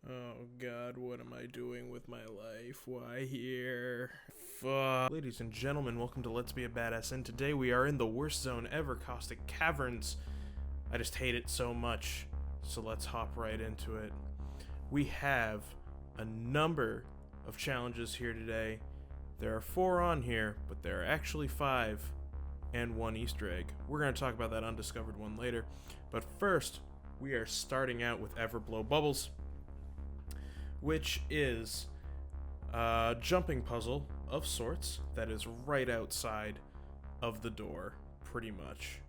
Oh god, what am I doing with my life? Why here? Fuck. Ladies and gentlemen, welcome to Let's Be a Badass, and today we are in the worst zone ever, Caustic Caverns. I just hate it so much, so let's hop right into it. We have a number of challenges here today. There are 4 on here, but there are actually 5, and 1 Easter egg. We're going to talk about that undiscovered one later, but first, we are starting out with Everblow Bubbles, which is a jumping puzzle of sorts that is right outside of the door, pretty much.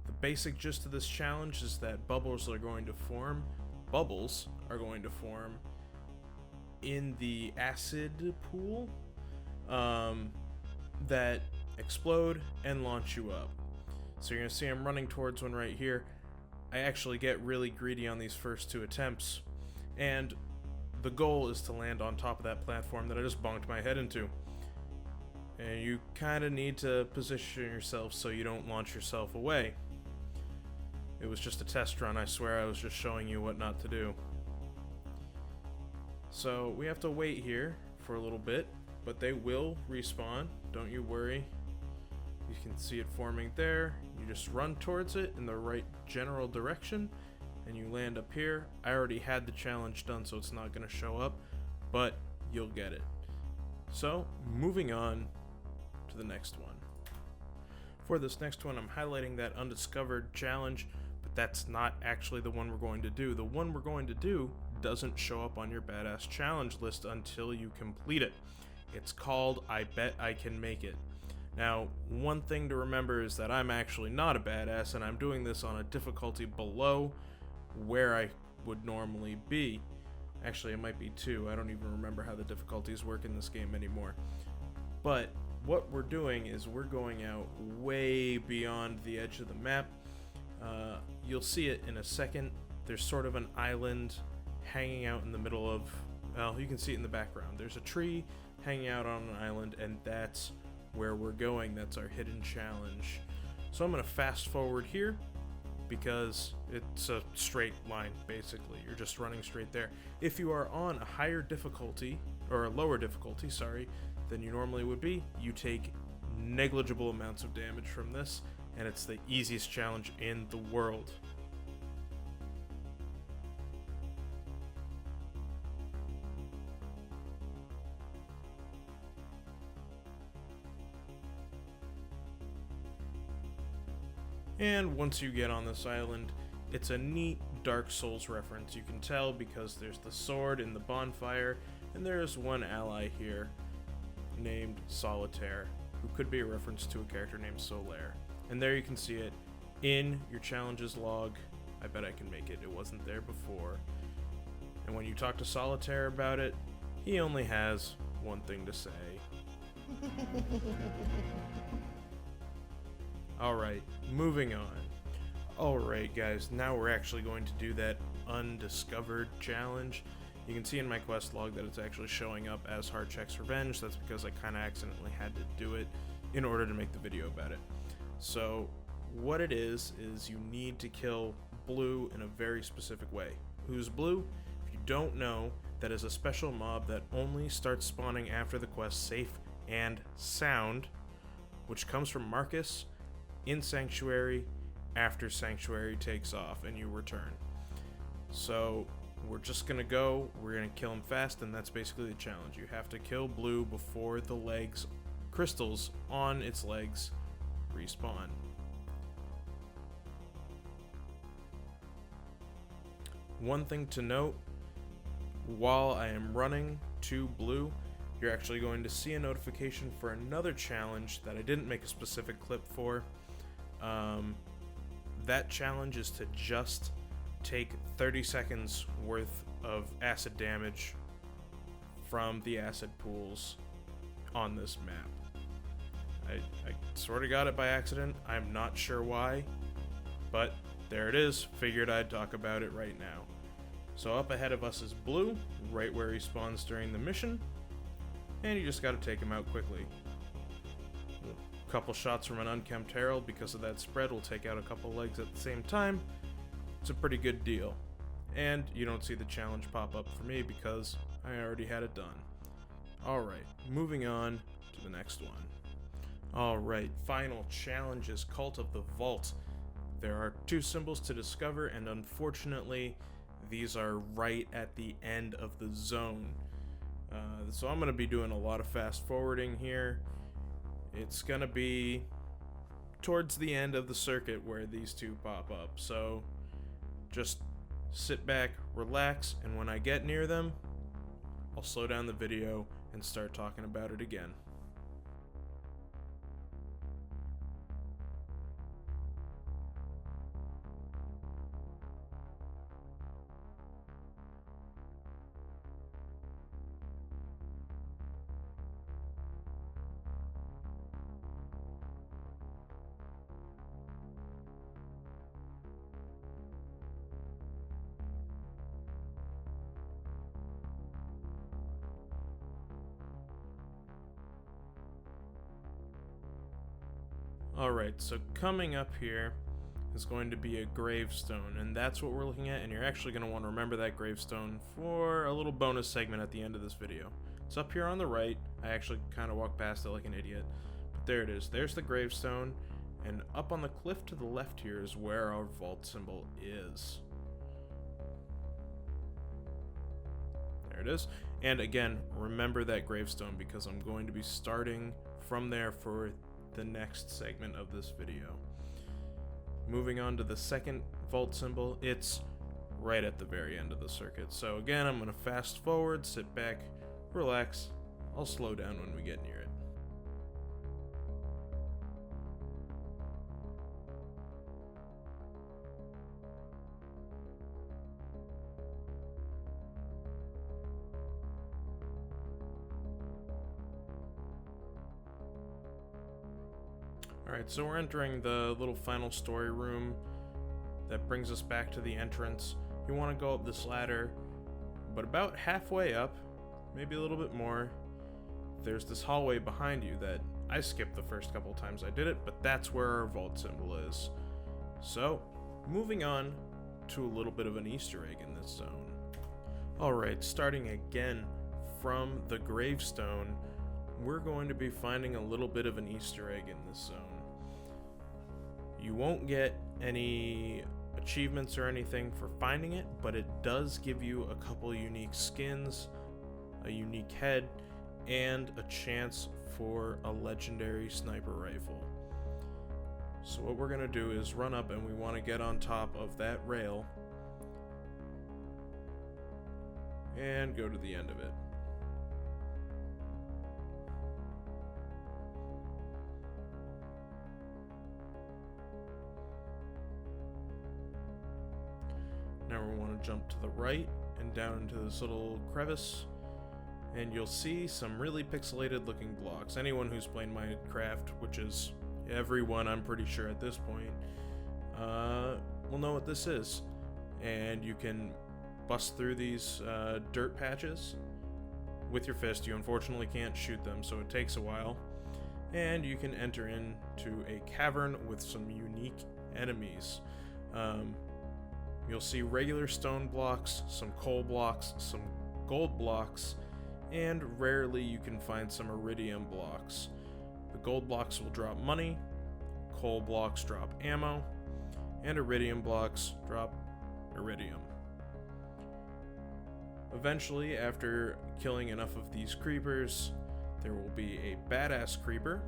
The basic gist of this challenge is that bubbles are going to form in the acid pool that explode and launch you up. So you're going to see I'm running towards one right here. I actually get really greedy on these first 2 attempts, and the goal is to land on top of that platform that I just bonked my head into. And you kind of need to position yourself so you don't launch yourself away. It was just a test run, I swear. I was just showing you what not to do. So we have to wait here for a little bit, but they will respawn, don't you worry. You can see it forming there. You just run towards it in the right general direction, and you land up here. I already had the challenge done, so it's not going to show up, but you'll get it. So, moving on to the next one. For this next one, I'm highlighting that undiscovered challenge, but that's not actually the one we're going to do. The one we're going to do doesn't show up on your badass challenge list until you complete it. It's called I Bet I Can Make It. Now, one thing to remember is that I'm actually not a badass, and I'm doing this on a difficulty below where I would normally be. Actually, it might be 2. I don't even remember how the difficulties work in this game anymore. But what we're doing is we're going out way beyond the edge of the map. You'll see it in a second. There's sort of an island hanging out in the middle of, well, you can see it in the background. There's a tree hanging out on an island, and that's where we're going. That's our hidden challenge. So I'm going to fast forward here because it's a straight line, basically. You're just running straight there. If you are on a higher difficulty, or a lower difficulty, sorry, than you normally would be, you take negligible amounts of damage from this, and it's the easiest challenge in the world. And once you get on this island, it's a neat Dark Souls reference. You can tell because there's the sword in the bonfire, and there's one ally here named Solitaire, who could be a reference to a character named Solaire. And there you can see it in your challenges log. I bet I can make it. It wasn't there before. And when you talk to Solitaire about it, he only has one thing to say. Alright, moving on. Alright guys, now we're actually going to do that undiscovered challenge. You can see in my quest log that it's actually showing up as Harcheck's Revenge. That's because I kind of accidentally had to do it in order to make the video about it. So, what it is you need to kill Blue in a very specific way. Who's Blue? If you don't know, that is a special mob that only starts spawning after the quest Safe and Sound, which comes from Marcus in Sanctuary after Sanctuary takes off and you return. So we're just gonna we're gonna kill him fast, and that's basically the challenge. You have to kill Blue before the crystals on its legs respawn. One thing to note, while I am running to Blue, you're actually going to see a notification for another challenge that I didn't make a specific clip for. That challenge is to just take 30 seconds worth of acid damage from the acid pools on this map. I sort of got it by accident. I'm not sure why, but there it is. Figured I'd talk about it right now. So up ahead of us is Blue, right where he spawns during the mission, and you just got to take him out quickly. A couple shots from an unkempt herald because of that spread will take out a couple legs at the same time. It's a pretty good deal. And you don't see the challenge pop up for me because I already had it done. Alright, moving on to the next one. Alright, final challenge is Cult of the Vault. There are 2 symbols to discover, and unfortunately, these are right at the end of the zone. So I'm going to be doing a lot of fast forwarding here. It's going to be towards the end of the circuit where these 2 pop up. So just sit back, relax, and when I get near them, I'll slow down the video and start talking about it again. Alright, so coming up here is going to be a gravestone, and that's what we're looking at, and you're actually going to want to remember that gravestone for a little bonus segment at the end of this video. It's up here on the right. I actually kind of walked past it like an idiot, but there it is. There's the gravestone, and up on the cliff to the left here is where our vault symbol is. There it is. And again, remember that gravestone because I'm going to be starting from there for the next segment of this video. Moving on to the second vault symbol, it's right at the very end of the circuit. So again, I'm going to fast forward, sit back, relax. I'll slow down when we get near it. Alright, so we're entering the little final story room that brings us back to the entrance. You want to go up this ladder, but about halfway up, maybe a little bit more, there's this hallway behind you that I skipped the first couple times I did it, but that's where our vault symbol is. So, moving on to a little bit of an Easter egg in this zone. Alright, starting again from the gravestone, we're going to be finding a little bit of an Easter egg in this zone. You won't get any achievements or anything for finding it, but it does give you a couple unique skins, a unique head, and a chance for a legendary sniper rifle. So what we're going to do is run up, and we want to get on top of that rail and go to the end of it. Now we want to jump to the right and down into this little crevice, and you'll see some really pixelated looking blocks. Anyone who's played Minecraft, which is everyone I'm pretty sure at this point, will know what this is. And you can bust through these dirt patches with your fist. You unfortunately can't shoot them, so it takes a while. And you can enter into a cavern with some unique enemies. You'll see regular stone blocks, some coal blocks, some gold blocks, and rarely you can find some iridium blocks. The gold blocks will drop money, coal blocks drop ammo, and iridium blocks drop iridium. Eventually, after killing enough of these creepers, there will be a badass creeper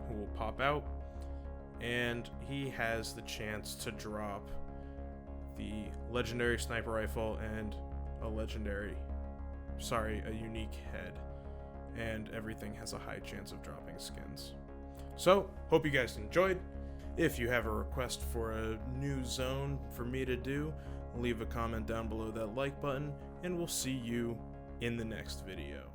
who will pop out, and he has the chance to drop the legendary sniper rifle and a unique head, and everything has a high chance of dropping skins. So, hope you guys enjoyed. If you have a request for a new zone for me to do, leave a comment down below that like button, and we'll see you in the next video.